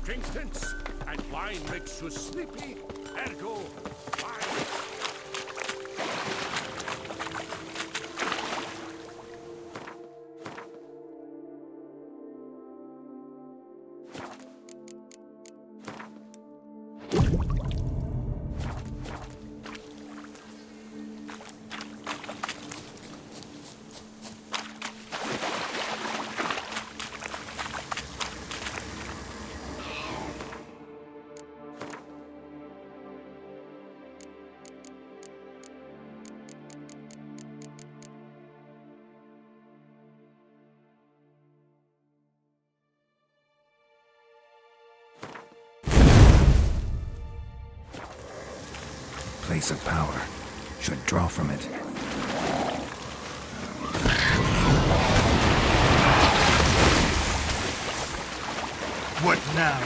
strengthens, and wine makes you sleepy. Ergo, wine. Place of power. Should draw from it. What now,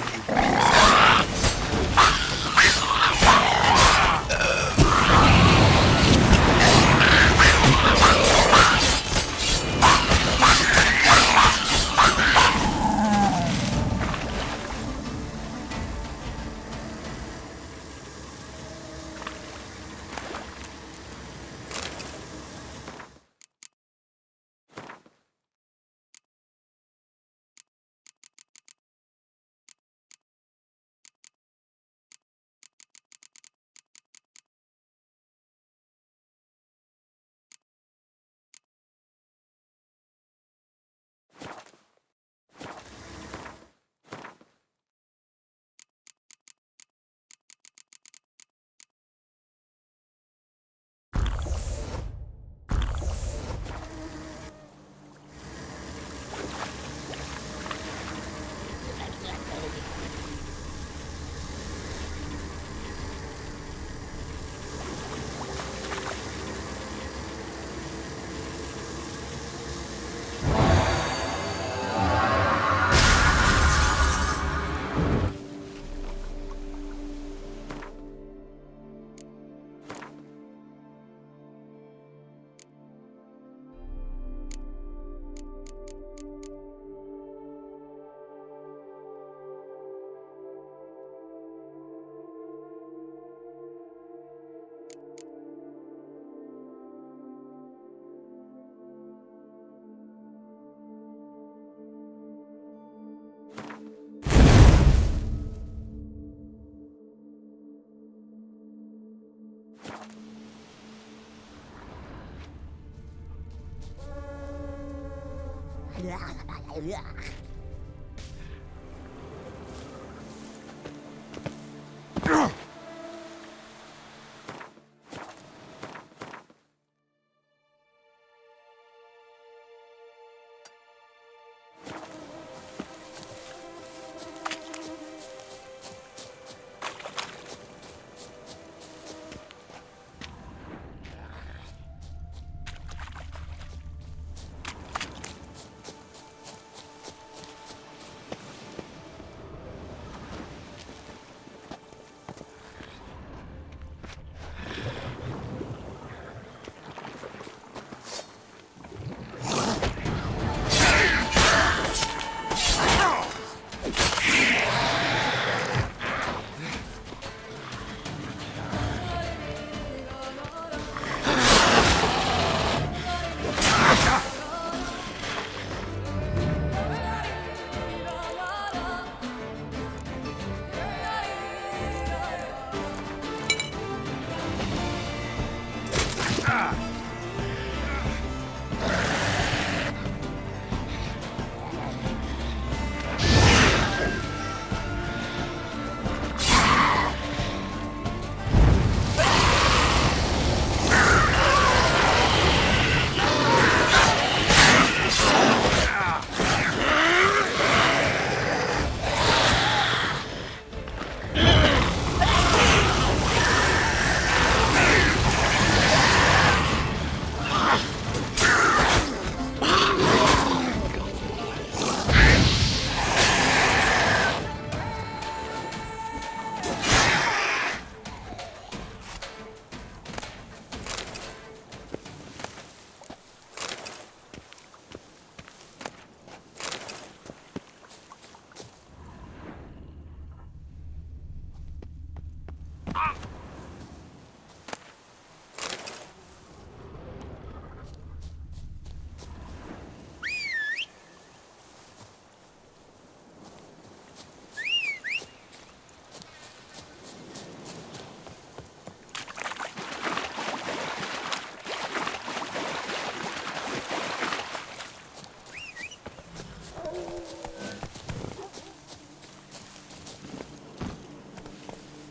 you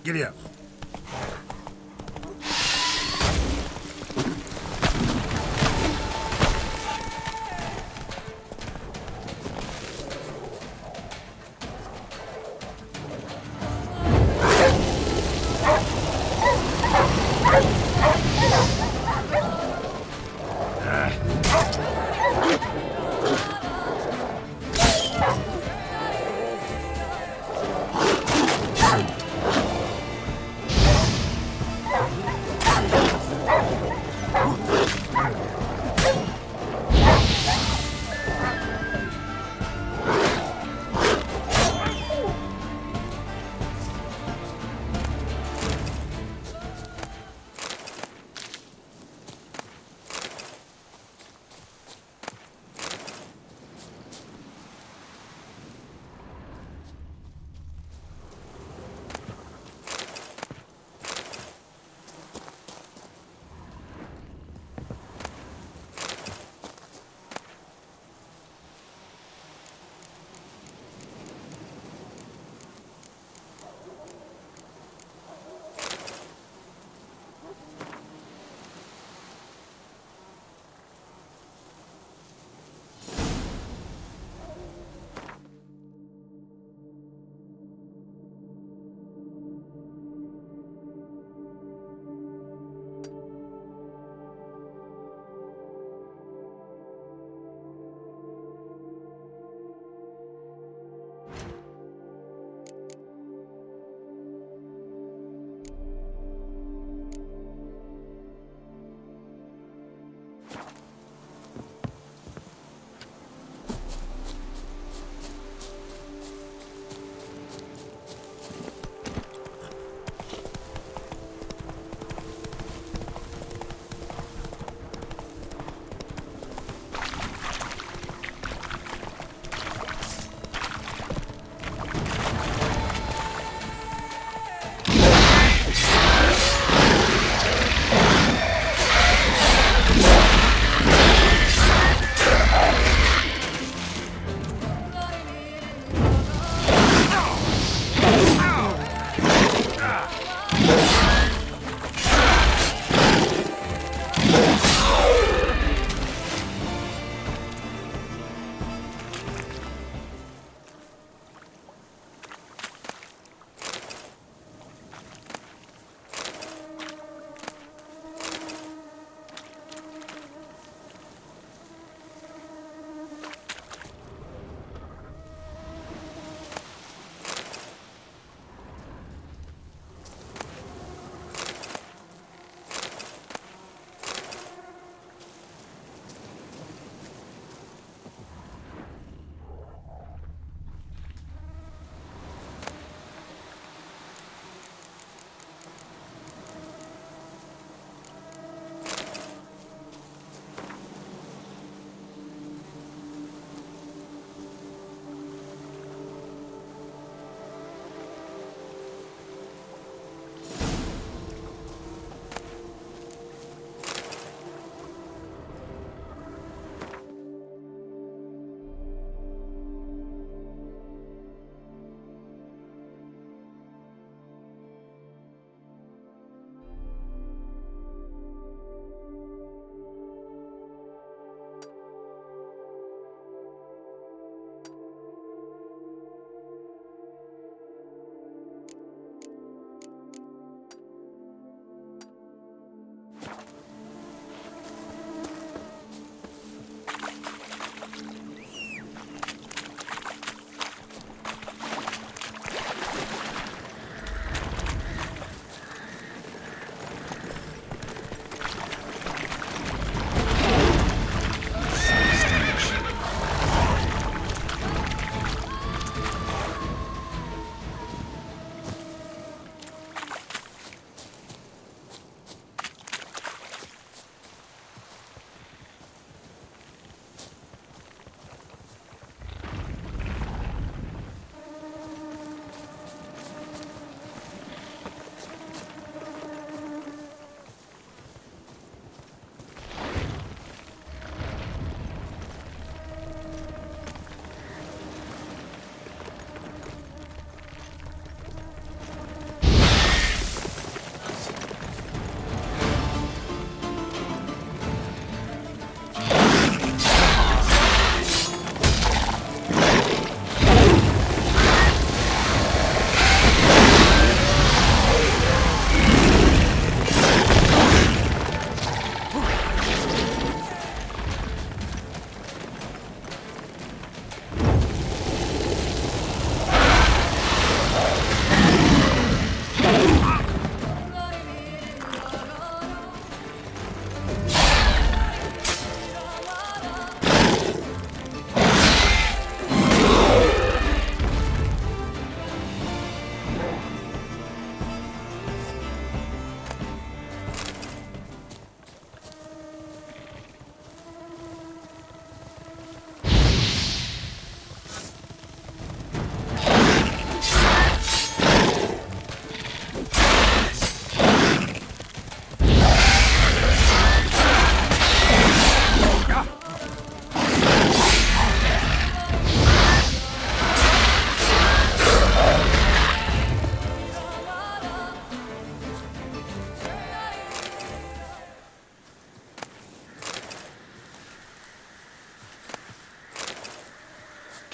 Giddy up.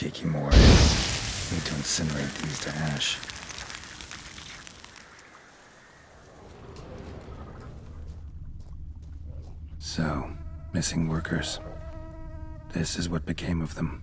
Mori. Need to incinerate these to ash. So, missing workers. This is what became of them.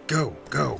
Go, go.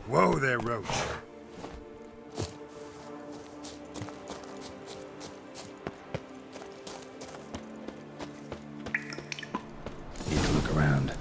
Whoa there, Roach. Need to look around.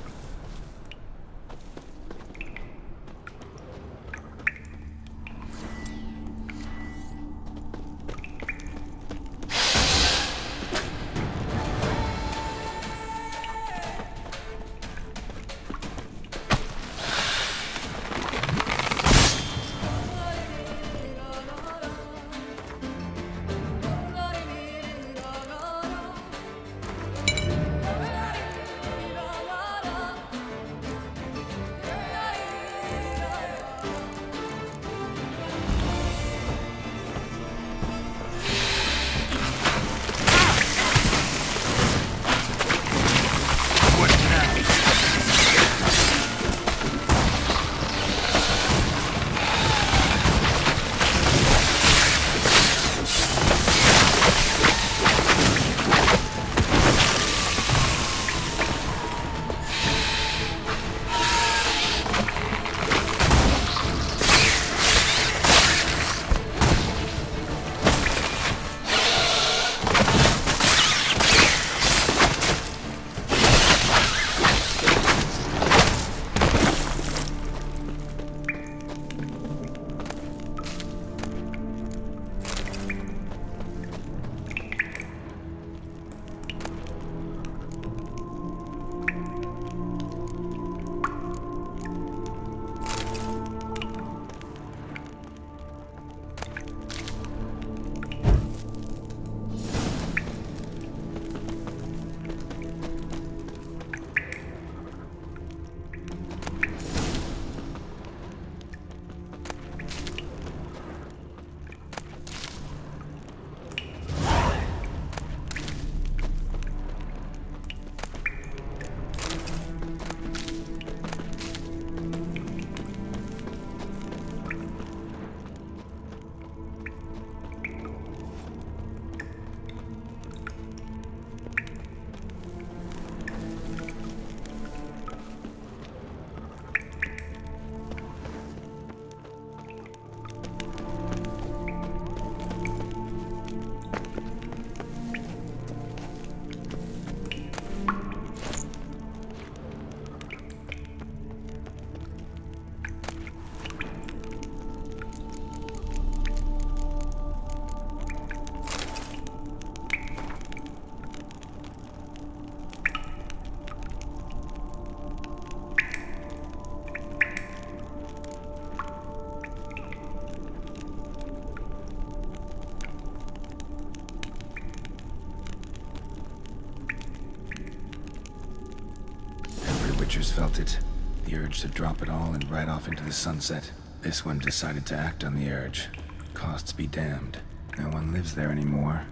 Witchers felt it. The urge to drop it all and ride off into the sunset. This one decided to act on the urge. Costs be damned. No one lives there anymore.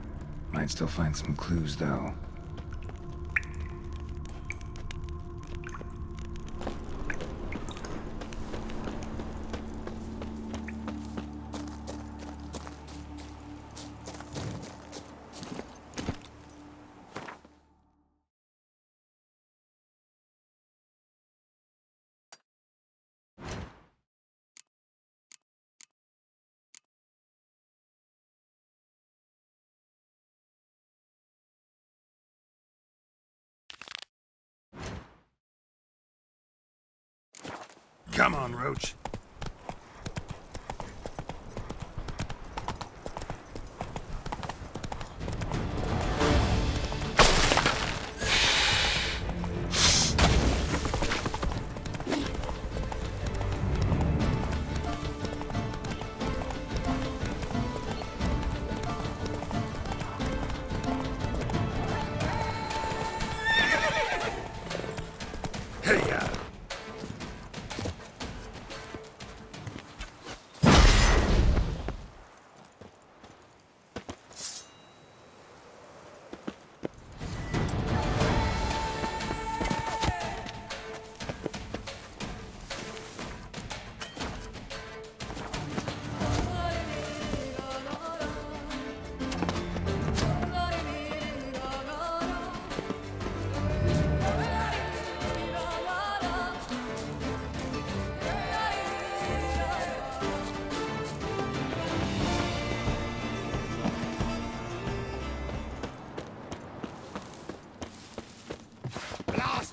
Might still find some clues, though. Come on, Roach.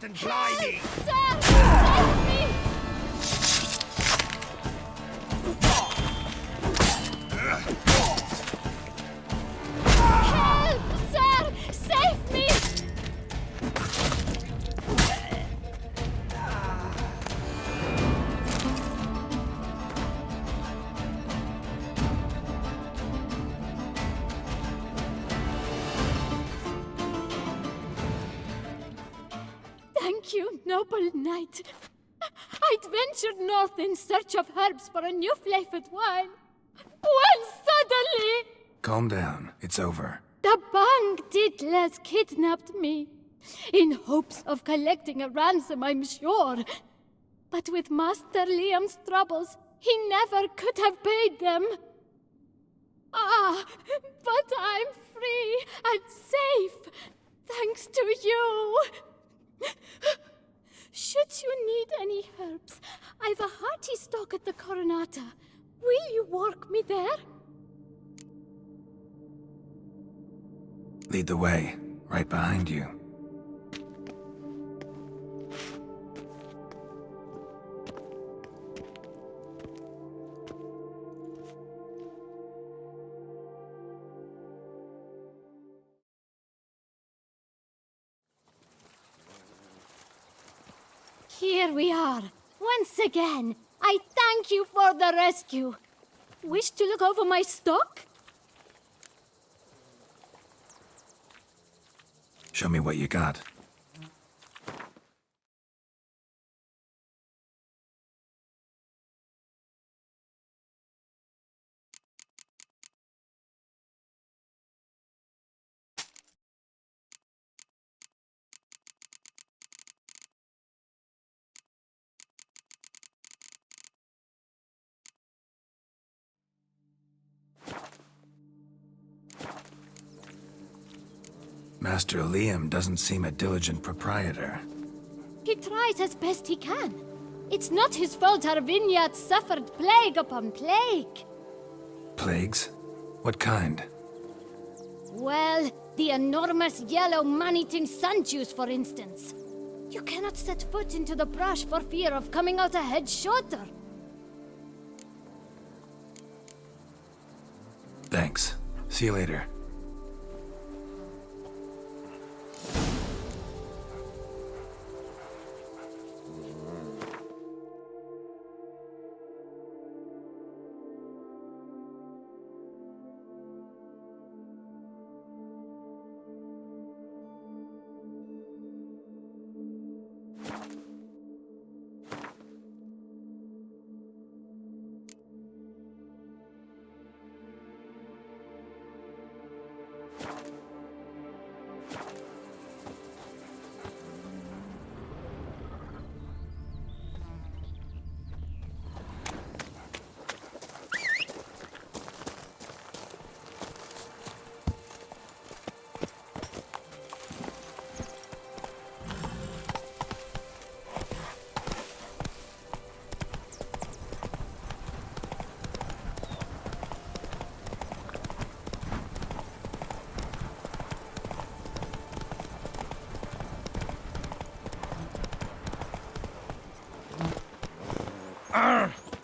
and gliding. Sir, save me! Help, sir! Save me! Thank you, noble knight. I'd ventured north in search of herbs for a new flavored wine. When suddenly, Calm down. It's over. the Bang Diddlers kidnapped me. In hopes of collecting a ransom, I'm sure. But with Master Liam's troubles, he never could have paid them. Ah, but I'm free and safe, thanks to you. Should you need any herbs, I've a hearty stock at the Coronata. Will you walk me there? Lead the way. Right behind you. Here we are. Once again, I thank you for the rescue. Wish to look over my stock? Show me what you got. Master Liam doesn't seem a diligent proprietor. He tries as best he can. It's not his fault our vineyard suffered plague upon plague. Plagues? What kind? Well, the enormous yellow man-eating sun juice, for instance. You cannot set foot into the brush for fear of coming out ahead shorter. Thanks. See you later.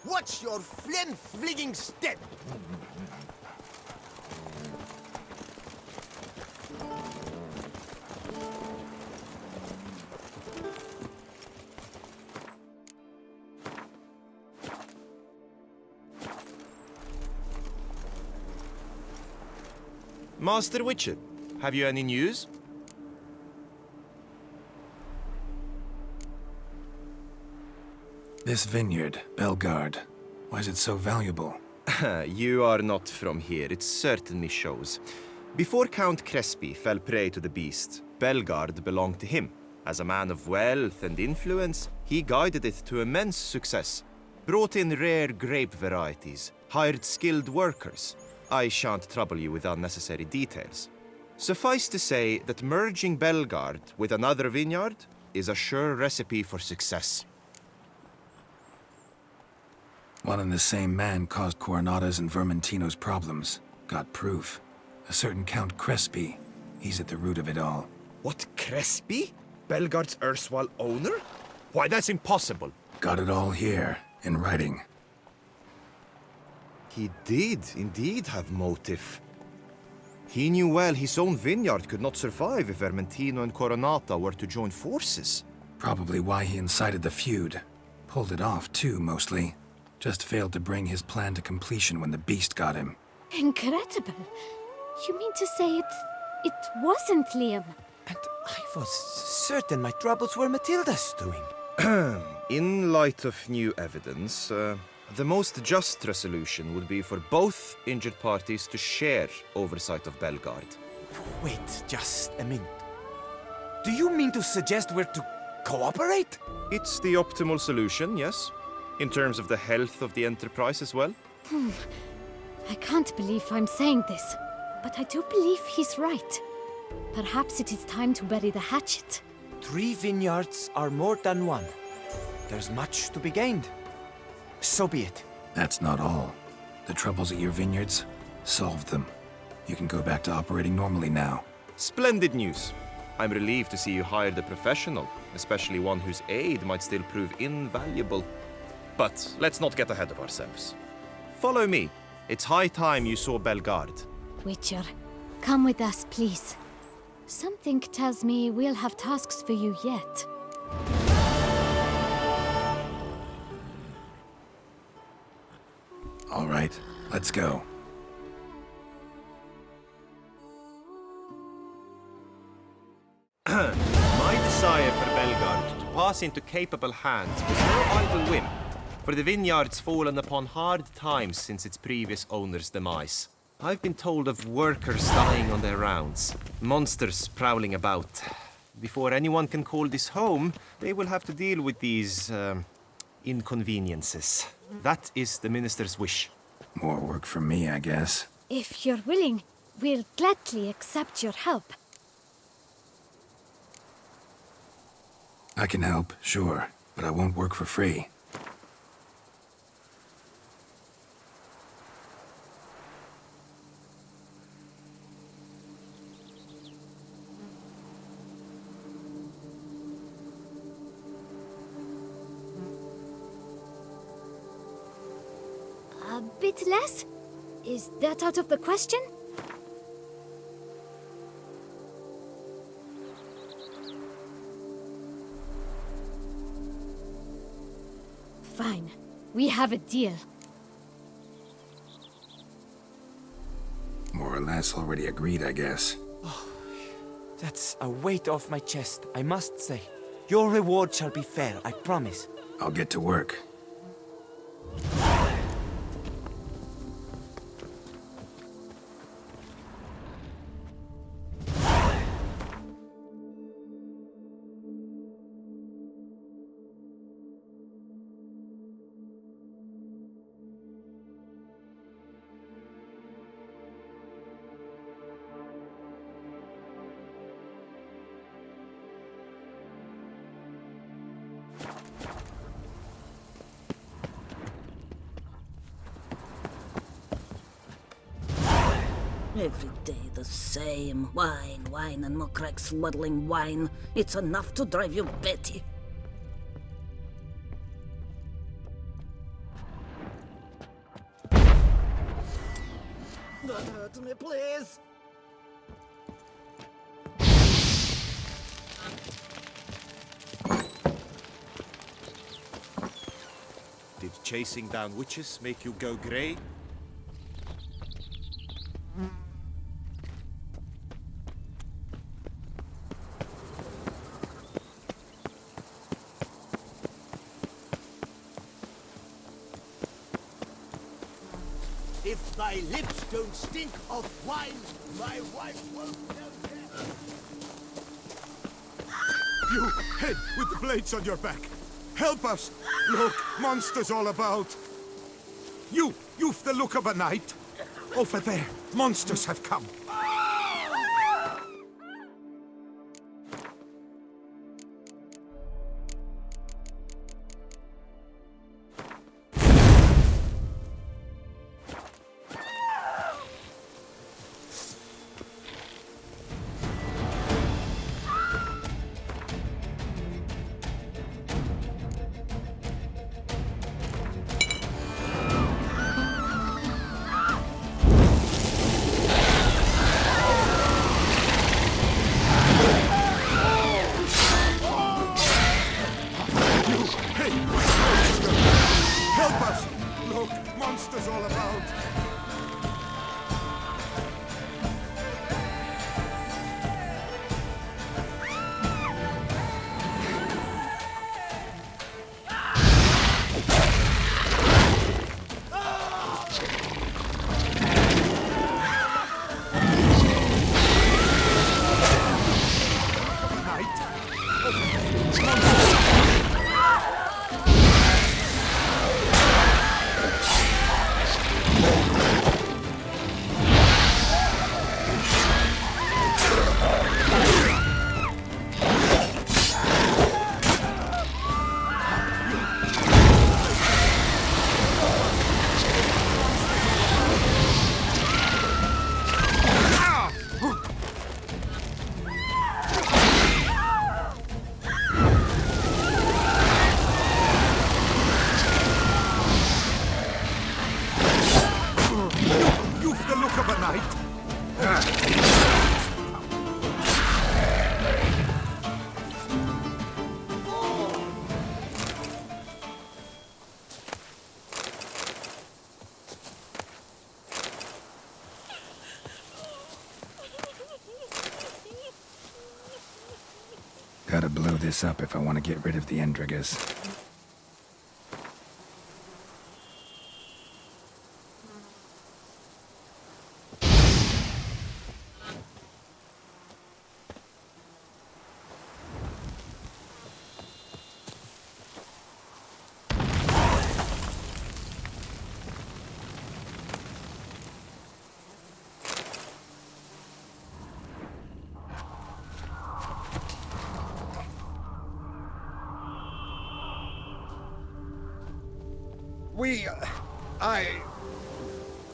Watch your flim-fligging step! Master Witcher, have you any news? This vineyard, Belgard, why is it so valuable? You are not from here, it certainly shows. Before Count Crespi fell prey to the beast, Belgard belonged to him. As a man of wealth and influence, he guided it to immense success. Brought in rare grape varieties, hired skilled workers. I shan't trouble you with unnecessary details. Suffice to say that merging Belgard with another vineyard is a sure recipe for success. One and the same man caused Coronata's and Vermentino's problems. Got proof. A certain Count Crespi. He's at the root of it all. What, Crespi? Belgard's erstwhile owner? Why, that's impossible. Got it all here, in writing. He did indeed have motive. He knew well his own vineyard could not survive if Vermentino and Coronata were to join forces. Probably why he incited the feud. Pulled it off, too, mostly. Just failed to bring his plan to completion when the beast got him. Incredible. You mean to say it wasn't Liam? And I was certain my troubles were Matilda's doing. In light of new evidence, the most just resolution would be for both injured parties to share oversight of Belgard. Wait just a minute. Do you mean to suggest we're to cooperate? It's the optimal solution, yes. In terms of the health of the enterprise as well. I can't believe I'm saying this, but I do believe he's right. Perhaps it is time to bury the hatchet. 3 vineyards are more than one. There's much to be gained. So be it. That's not all. The troubles at your vineyards, solved them. You can go back to operating normally now. Splendid news. I'm relieved to see you hired a professional, especially one whose aid might still prove invaluable. But let's not get ahead of ourselves. Follow me. It's high time you saw Belgard. Witcher, come with us, please. Something tells me we'll have tasks for you yet. All right, let's go. My desire for Belgard to pass into capable hands was no idle whim, for the vineyard's fallen upon hard times since its previous owner's demise. I've been told of workers dying on their rounds, monsters prowling about. Before anyone can call this home, they will have to deal with these, inconveniences. That is the minister's wish. More work for me, I guess. If you're willing, we'll gladly accept your help. I can help, sure, but I won't work for free. A bit less? Is that out of the question? Fine. We have a deal. More or less already agreed, I guess. That's a weight off my chest, I must say. Your reward shall be fair, I promise. I'll get to work. Every day the same. Wine, wine, and more cracks muddling wine. It's enough to drive you batty. Don't hurt me, please. Did chasing down witches make you go grey? If thy lips don't stink of wine, my wife won't know that. You, head with the blades on your back. Help us! Look, monsters all about. You've the look of a knight. Over there, monsters have come. monsters all about? You've the look of a knight. Gotta blow this up if I want to get rid of the Endrigas.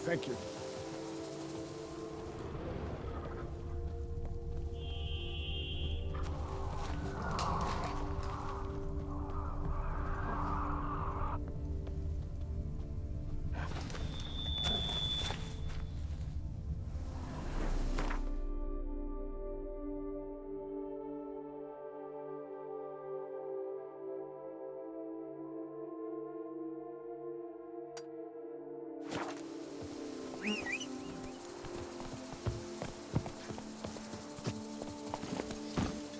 Thank you.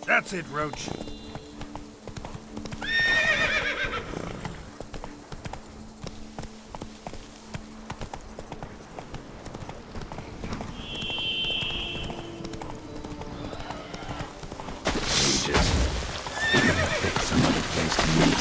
That's it, Roach. Regis. We gotta pick some other place to meet.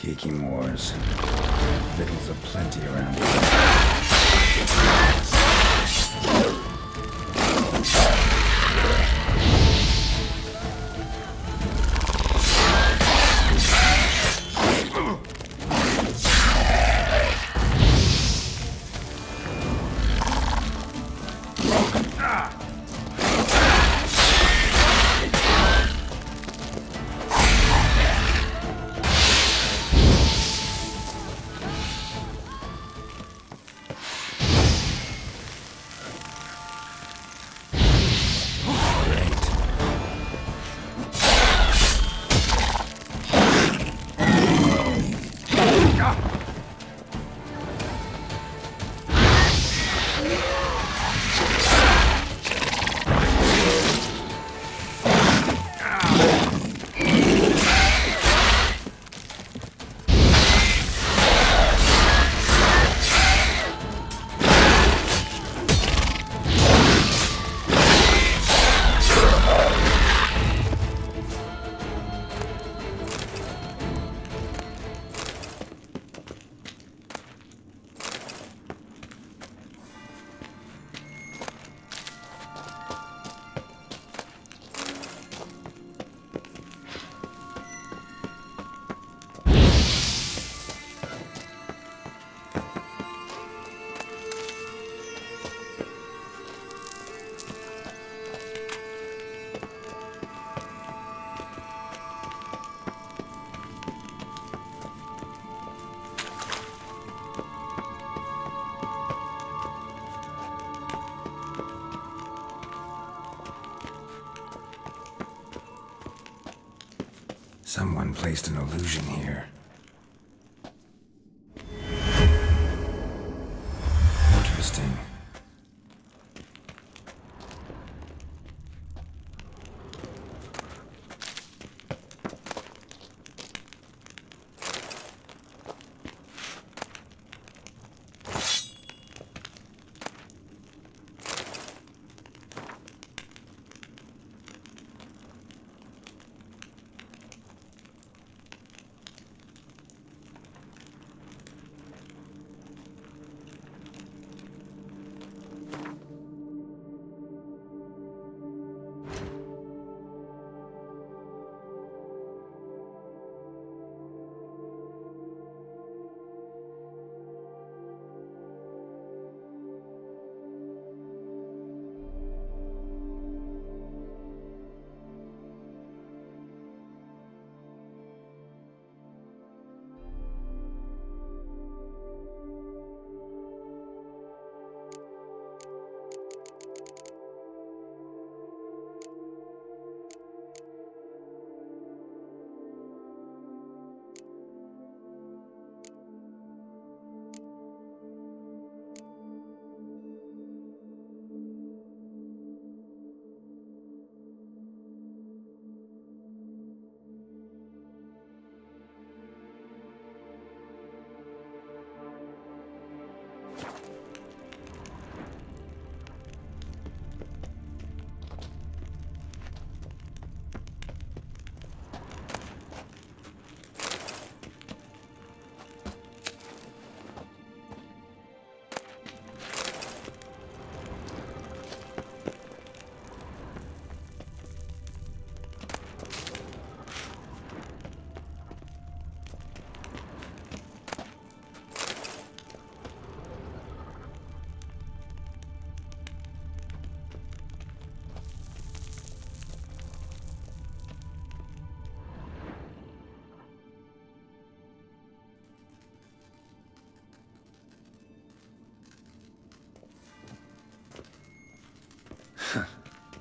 Kikimores. Victuals aplenty around here. Someone placed an illusion here. Interesting.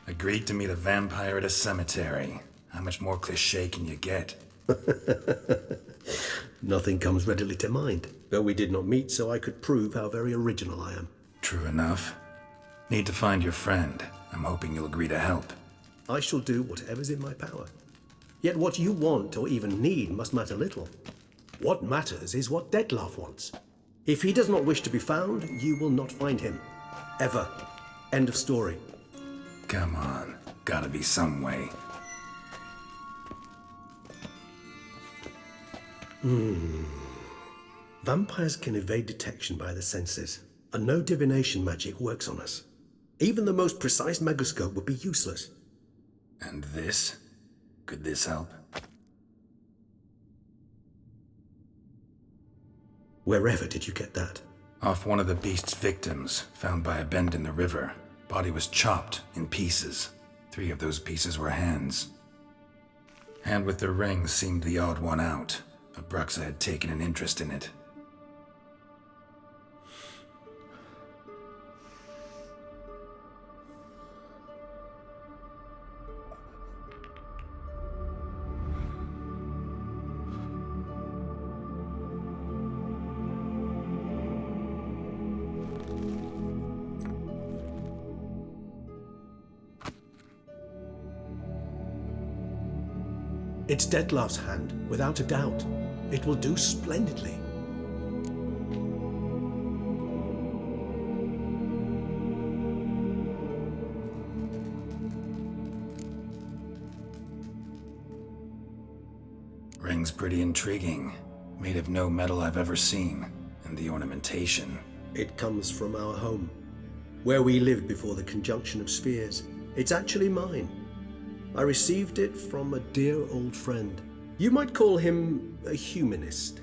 Agreed to meet a vampire at a cemetery. How much more cliché can you get? Nothing comes readily to mind, though we did not meet so I could prove how very original I am. True enough. Need to find your friend. I'm hoping you'll agree to help. I shall do whatever's in my power. Yet what you want or even need must matter little. What matters is what Dettlaff wants. If he does not wish to be found, you will not find him. Ever. End of story. Come on. Gotta be some way. Vampires can evade detection by the senses, and no divination magic works on us. Even the most precise megascope would be useless. And this? Could this help? Wherever did you get that? Off one of the beast's victims, found by a bend in the river. Body was chopped in pieces. 3 of those pieces were hands. Hand with the ring seemed the odd one out. Abruxa had taken an interest in it. It's Detlef's hand, without a doubt. It will do splendidly. Ring's pretty intriguing. Made of no metal I've ever seen. And the ornamentation. It comes from our home, where we lived before the conjunction of spheres. It's actually mine. I received it from a dear old friend. You might call him a humanist.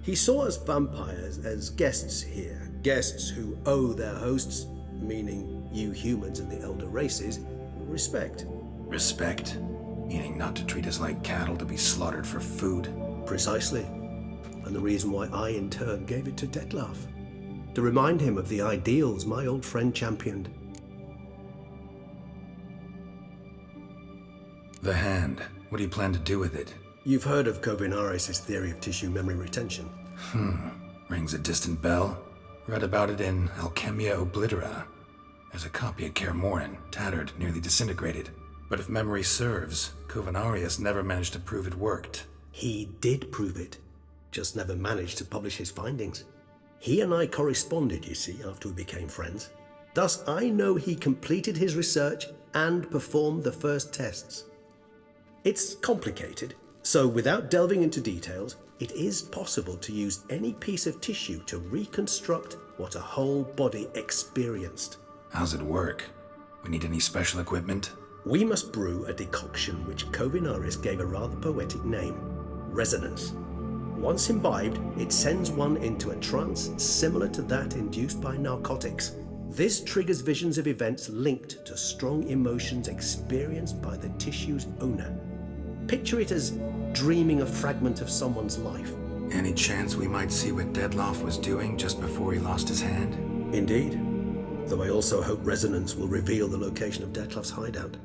He saw us vampires as guests here, guests who owe their hosts, meaning you humans and the elder races, respect. Respect? Meaning not to treat us like cattle to be slaughtered for food? Precisely. And the reason why I in turn gave it to Detlef. To remind him of the ideals my old friend championed. The hand. What do you plan to do with it? You've heard of Kovinaris' theory of tissue memory retention. Rings a distant bell. Read about it in Alchemia Oblitera. There's a copy at Kaer Morhen, tattered, nearly disintegrated. But if memory serves, Kovinaris never managed to prove it worked. He did prove it, just never managed to publish his findings. He and I corresponded, you see, after we became friends. Thus, I know he completed his research and performed the first tests. It's complicated, so without delving into details, it is possible to use any piece of tissue to reconstruct what a whole body experienced. How's it work? We need any special equipment? We must brew a decoction which Kovinaris gave a rather poetic name, resonance. Once imbibed, it sends one into a trance similar to that induced by narcotics. This triggers visions of events linked to strong emotions experienced by the tissue's owner. Picture it as dreaming a fragment of someone's life. Any chance we might see what Detlef was doing just before he lost his hand? Indeed. Though I also hope resonance will reveal the location of Detlef's hideout.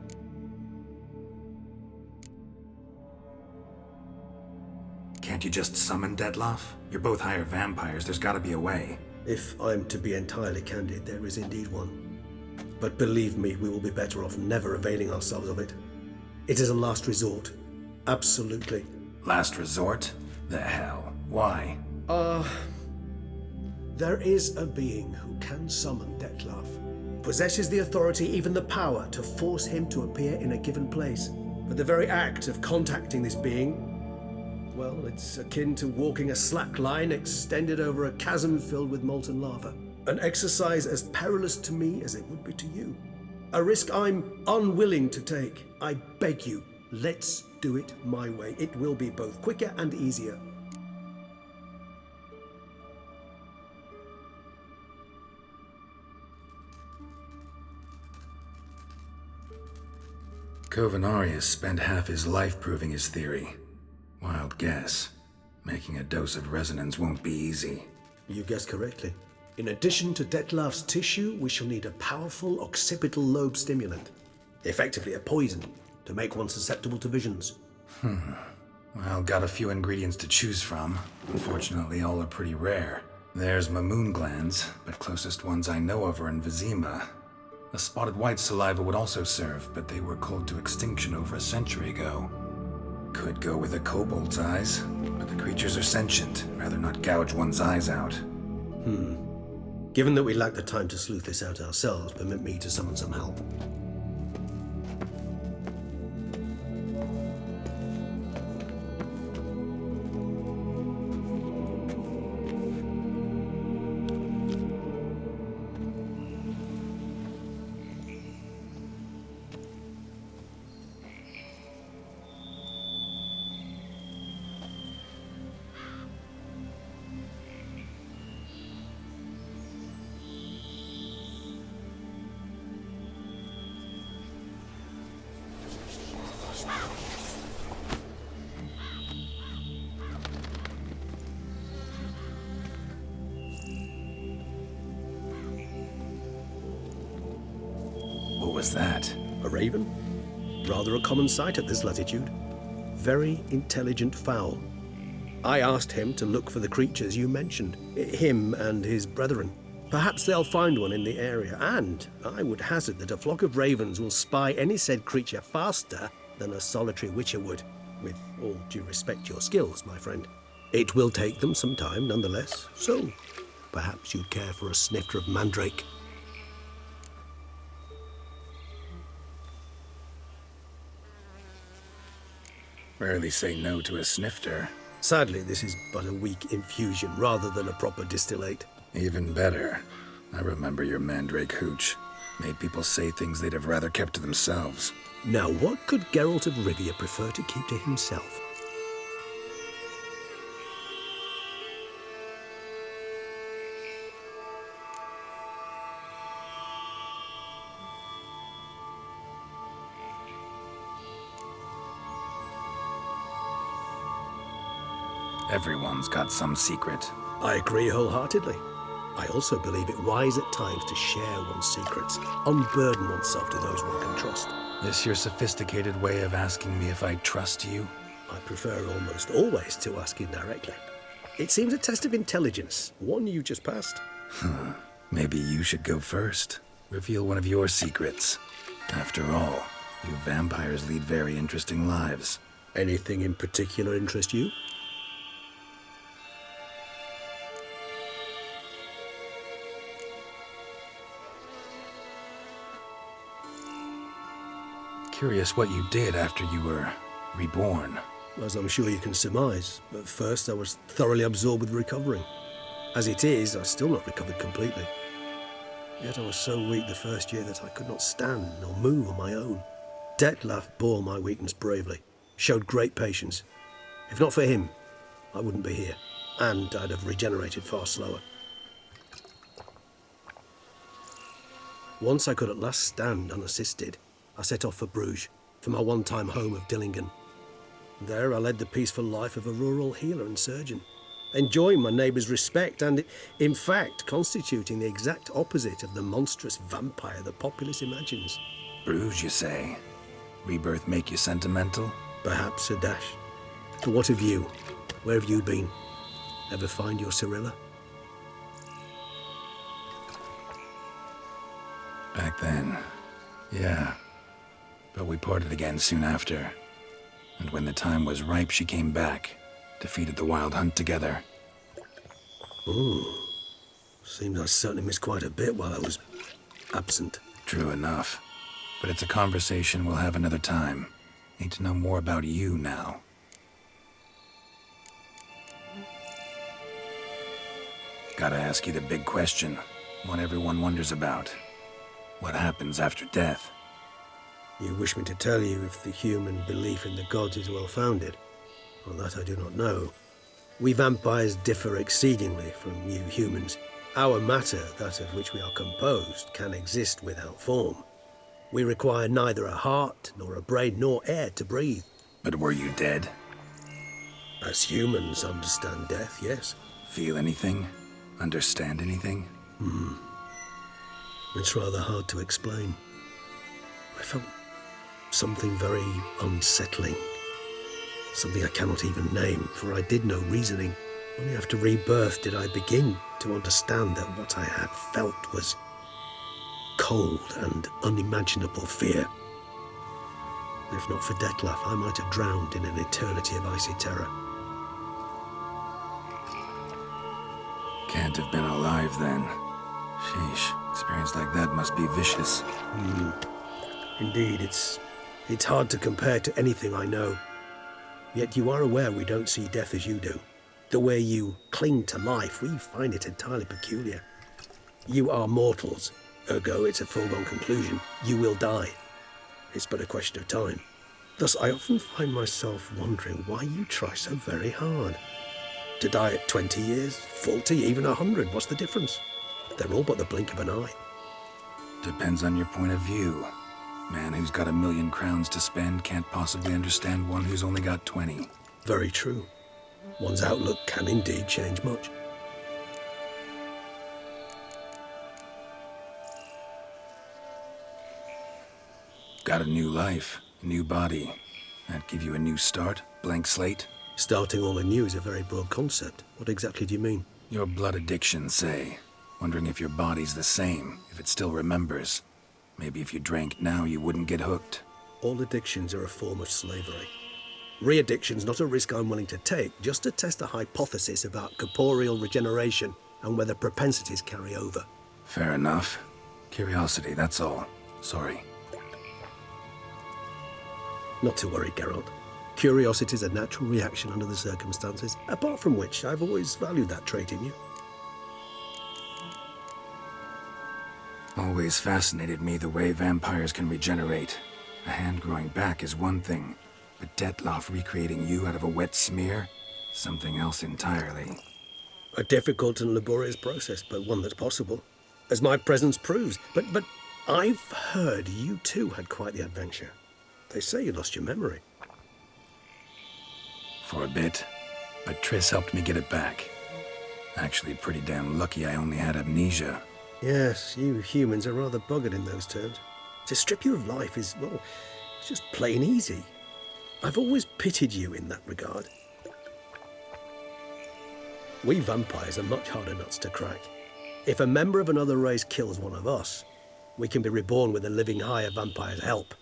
Can't you just summon Detlef? You're both higher vampires, there's gotta be a way. If I'm to be entirely candid, there is indeed one. But believe me, we will be better off never availing ourselves of it. It is a last resort. Absolutely. Last resort? The hell? Why? There is a being who can summon Detlef. Possesses the authority, even the power, to force him to appear in a given place. But the very act of contacting this being, well, it's akin to walking a slack line extended over a chasm filled with molten lava. An exercise as perilous to me as it would be to you. A risk I'm unwilling to take. I beg you, let's do it my way. It will be both quicker and easier. Kovinaris spent half his life proving his theory. Wild guess. Making a dose of resonance won't be easy. You guessed correctly. In addition to Detlef's tissue, we shall need a powerful occipital lobe stimulant. Effectively a poison, to make one susceptible to visions. Well, got a few ingredients to choose from. Unfortunately, all are pretty rare. There's Mamoon glands, but closest ones I know of are in Vizima. The spotted white saliva would also serve, but they were cold to extinction over a century ago. Could go with a kobold's eyes, but the creatures are sentient. Rather not gouge one's eyes out. Given that we lack the time to sleuth this out ourselves, permit me to summon some help. was that? A raven? Rather a common sight at this latitude. Very intelligent fowl. I asked him to look for the creatures you mentioned, him and his brethren. Perhaps they'll find one in the area, and I would hazard that a flock of ravens will spy any said creature faster than a solitary witcher would, with all due respect to your skills, my friend. It will take them some time, nonetheless, so perhaps you'd care for a snifter of mandrake. Rarely say no to a snifter. Sadly, this is but a weak infusion rather than a proper distillate. Even better. I remember your mandrake hooch. Made people say things they'd have rather kept to themselves. Now, what could Geralt of Rivia prefer to keep to himself? Everyone's got some secret. I agree wholeheartedly. I also believe it wise at times to share one's secrets, unburden oneself to those one can trust. This your sophisticated way of asking me if I trust you? I prefer almost always to ask indirectly. It seems a test of intelligence, one you just passed. Maybe you should go first. Reveal one of your secrets. After all, you vampires lead very interesting lives. Anything in particular interest you? Curious what you did after you were reborn. As I'm sure you can surmise, but first I was thoroughly absorbed with recovering. As it is, I've still not recovered completely. Yet I was so weak the first year that I could not stand nor move on my own. Detlef bore my weakness bravely, showed great patience. If not for him, I wouldn't be here, and I'd have regenerated far slower. Once I could at last stand unassisted, I set off for Bruges, for my one-time home of Dillingen. There I led the peaceful life of a rural healer and surgeon, enjoying my neighbours' respect and, in fact, constituting the exact opposite of the monstrous vampire the populace imagines. Bruges, you say? Rebirth make you sentimental? Perhaps a dash. But what of you? Where have you been? Ever find your Cyrilla? Back then, yeah. But we parted again soon after. And when the time was ripe, she came back. Defeated the Wild Hunt together. Seems I certainly missed quite a bit while I was absent. True enough. But it's a conversation we'll have another time. Need to know more about you now. Gotta ask you the big question. One everyone wonders about. What happens after death? You wish me to tell you if the human belief in the gods is well founded? Well, that I do not know. We vampires differ exceedingly from you humans. Our matter, that of which we are composed, can exist without form. We require neither a heart, nor a brain, nor air to breathe. But were you dead? As humans understand death, yes. Feel anything? Understand anything? It's rather hard to explain. I felt something very unsettling. Something I cannot even name, for I did no reasoning. Only after rebirth did I begin to understand that what I had felt was cold and unimaginable fear. If not for Detlef, I might have drowned in an eternity of icy terror. Can't have been alive then. Sheesh, experience like that must be vicious. Indeed, it's hard to compare to anything I know. Yet you are aware we don't see death as you do. The way you cling to life, we find it entirely peculiar. You are mortals, ergo it's a foregone conclusion. You will die. It's but a question of time. Thus, I often find myself wondering why you try so very hard. To die at 20 years, 40, even 100, what's the difference? They're all but the blink of an eye. Depends on your point of view. Man who's got 1,000,000 crowns to spend can't possibly understand one who's only got 20. Very true. One's outlook can indeed change much. got a new life, a new body. That give you a new start? Blank slate? Starting all anew is a very broad concept. What exactly do you mean? Your blood addiction, say. Wondering if your body's the same, if it still remembers. Maybe if you drank now, you wouldn't get hooked. All addictions are a form of slavery. Re-addiction's not a risk I'm willing to take, just to test a hypothesis about corporeal regeneration and whether propensities carry over. Fair enough. Curiosity, that's all. Sorry. Not to worry, Geralt. Curiosity's a natural reaction under the circumstances, apart from which I've always valued that trait in you. Always fascinated me the way vampires can regenerate. A hand growing back is one thing, but Detloff recreating you out of a wet smear? Something else entirely. A difficult and laborious process, but one that's possible, as my presence proves. But I've heard you too had quite the adventure. They say you lost your memory. For a bit, but Triss helped me get it back. Actually, pretty damn lucky I only had amnesia. Yes, you humans are rather buggered in those terms. To strip you of life is, well, it's just plain easy. I've always pitied you in that regard. We vampires are much harder nuts to crack. If a member of another race kills one of us, we can be reborn with a living higher vampire's help.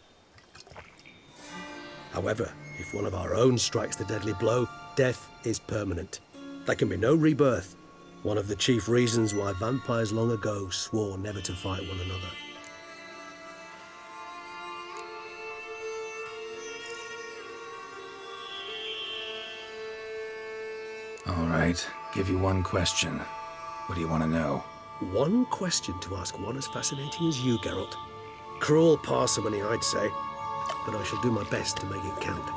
However, if one of our own strikes the deadly blow, death is permanent. There can be no rebirth. One of the chief reasons why vampires long ago swore never to fight one another. All right, give you one question. What do you want to know? One question to ask one as fascinating as you, Geralt. Cruel parsimony, I'd say, but I shall do my best to make it count.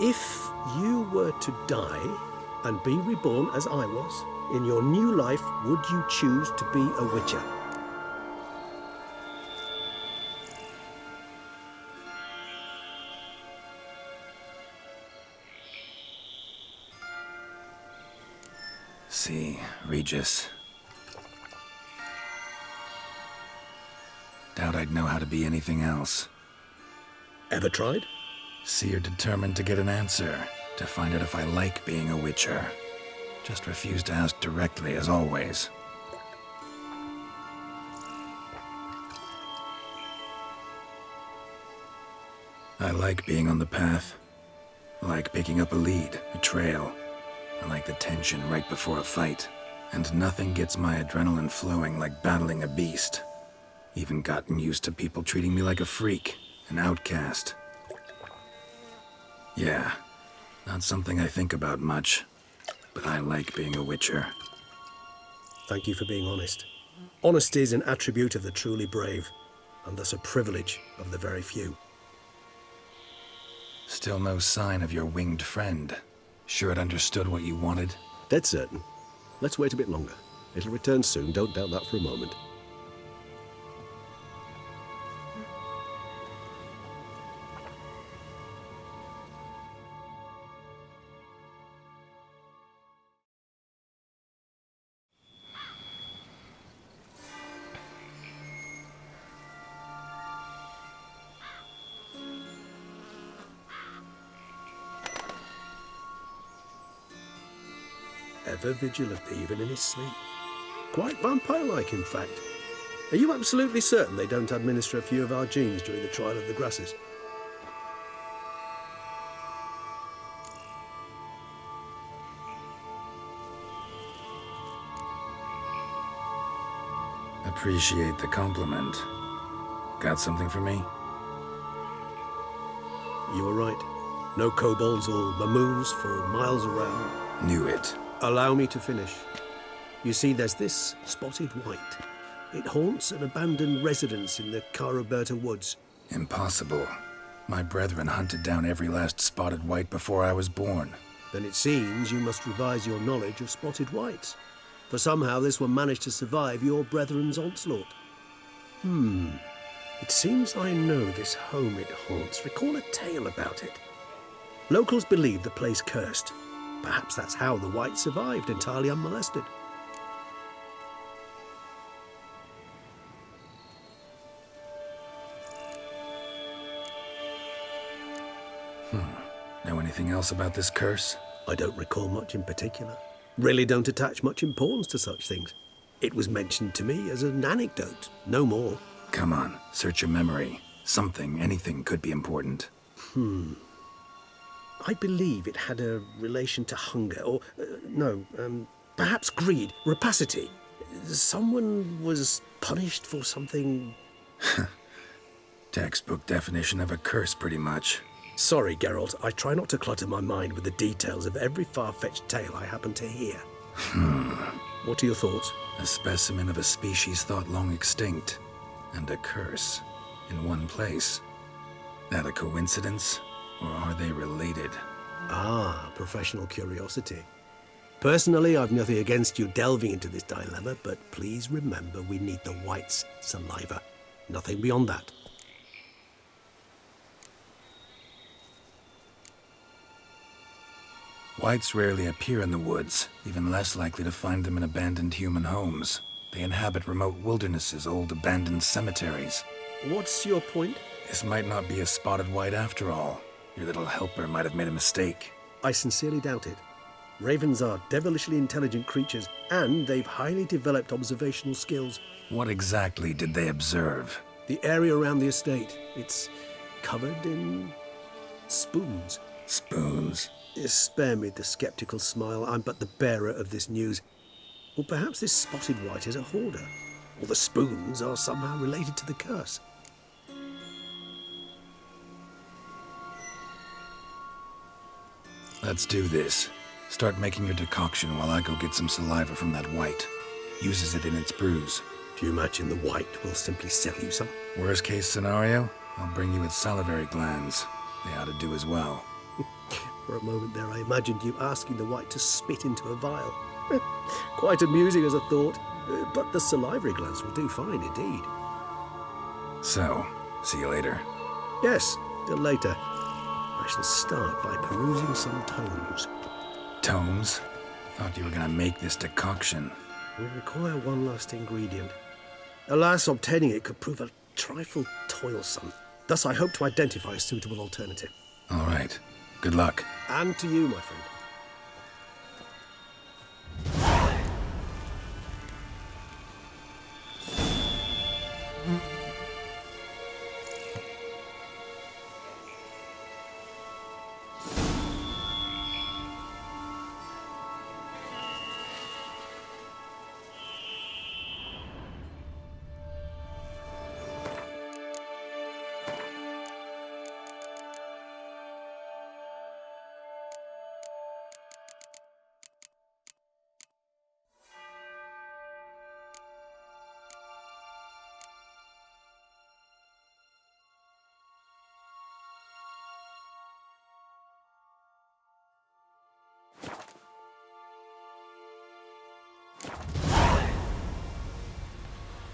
If you were to die and be reborn as I was, in your new life, would you choose to be a witcher? See, Regis. Doubt I'd know how to be anything else. Ever tried? See, you're determined to get an answer, to find out if I like being a witcher. Just refuse to ask directly, as always. I like being on the path. I like picking up a lead, a trail. I like the tension right before a fight. And nothing gets my adrenaline flowing like battling a beast. Even gotten used to people treating me like a freak, an outcast. Yeah, not something I think about much, but I like being a witcher. Thank you for being honest. Honesty is an attribute of the truly brave, and thus a privilege of the very few. Still no sign of your winged friend. Sure it understood what you wanted? Dead certain. Let's wait a bit longer. It'll return soon, don't doubt that for a moment. Ever vigilant, even in his sleep. Quite vampire-like, in fact. Are you absolutely certain they don't administer a few of our genes during the trial of the grasses? Appreciate the compliment. Got something for me? You were right. No kobolds or mamoons for miles around. Knew it. Allow me to finish. You see, there's this spotted white. It haunts an abandoned residence in the Caraberta woods. Impossible. My brethren hunted down every last spotted white before I was born. Then it seems you must revise your knowledge of spotted whites. For somehow this one managed to survive your brethren's onslaught. It seems I know this home it haunts. Recall a tale about it. Locals believe the place cursed. Perhaps that's how the white survived, entirely unmolested. Know anything else about this curse? I don't recall much in particular. Really don't attach much importance to such things. It was mentioned to me as an anecdote, no more. Come on, search your memory. Something, anything could be important. I believe it had a relation to hunger, or, perhaps greed, rapacity. Someone was punished for something. Textbook definition of a curse, pretty much. Sorry, Geralt, I try not to clutter my mind with the details of every far-fetched tale I happen to hear. What are your thoughts? A specimen of a species thought long extinct, and a curse, in one place. That a coincidence, or are they related? Ah, professional curiosity. Personally, I've nothing against you delving into this dilemma, but please remember we need the White's saliva. Nothing beyond that. Whites rarely appear in the woods, even less likely to find them in abandoned human homes. They inhabit remote wildernesses, old abandoned cemeteries. What's your point? This might not be a spotted white after all. Your little helper might have made a mistake. I sincerely doubt it. Ravens are devilishly intelligent creatures, and they've highly developed observational skills. What exactly did they observe? The area around the estate, it's covered in spoons. Spoons? Spare me the skeptical smile. I'm but the bearer of this news. Or perhaps this spotted white is a hoarder. Or the spoons are somehow related to the curse. Let's do this. Start making your decoction while I go get some saliva from that white. Uses it in its brews. Do you imagine the white will simply sell you some? Worst case scenario, I'll bring you its salivary glands. They ought to do as well. For a moment there, I imagined you asking the white to spit into a vial. Quite amusing as a thought, but the salivary glands will do fine indeed. So, see you later. Yes, till later. I shall start by perusing some tomes. Tomes? Thought you were gonna make this decoction. We require one last ingredient. Alas, obtaining it could prove a trifle toilsome. Thus, I hope to identify a suitable alternative. All right. Good luck. And to you, my friend.